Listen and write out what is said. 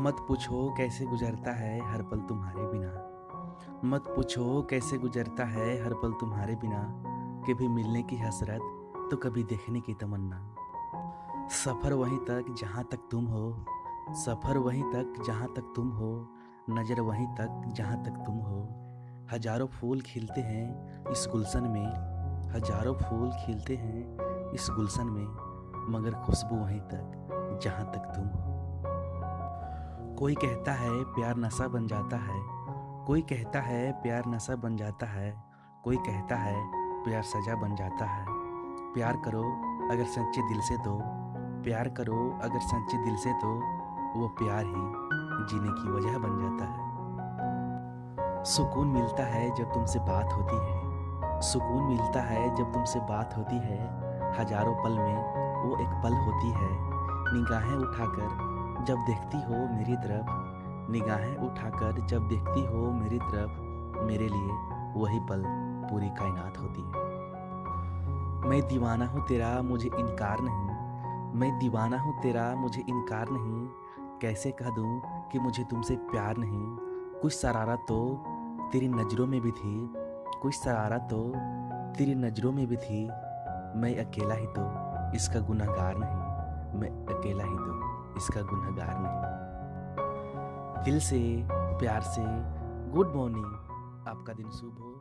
मत पूछो कैसे गुजरता है हर पल तुम्हारे बिना। मत पूछो कैसे गुजरता है हर पल तुम्हारे बिना। कभी मिलने की हसरत तो कभी देखने की तमन्ना। सफ़र वहीं तक जहाँ तक तुम हो, सफ़र वहीं तक जहाँ तक तुम हो, नज़र वहीं तक जहाँ तक तुम हो। हजारों फूल खिलते हैं इस गुलशन में, हजारों फूल खिलते हैं इस गुलशन में, मगर खुशबू वहीं तक जहाँ तक तुम हो। कोई कहता है प्यार नशा बन जाता है, कोई कहता है प्यार नशा बन जाता है, कोई कहता है प्यार सजा बन जाता है। प्यार करो अगर सच्चे दिल से तो, प्यार करो अगर सच्चे दिल से तो, वो प्यार ही जीने की वजह बन जाता है। सुकून मिलता है जब तुमसे बात होती है, सुकून मिलता है जब तुमसे बात होती है। हजारों पल में वो एक पल होती है। निगाहें उठाकर जब देखती हो मेरी तरफ, निगाहें उठाकर जब देखती हो मेरी तरफ, मेरे लिए वही पल पूरी कायनात होती है। मैं दीवाना हूँ तेरा मुझे इनकार नहीं, मैं दीवाना हूँ तेरा मुझे इनकार नहीं। कैसे कह दूँ कि मुझे तुमसे प्यार नहीं। कुछ शरारत तो तेरी नज़रों में भी थी, कुछ शरारत तो तेरी नज़रों में भी थी। मैं अकेला ही तो इसका गुनहगार नहीं, मैं अकेला ही तो इसका गुनहगार नहीं। दिल से प्यार से गुड मॉर्निंग, आपका दिन शुभ हो।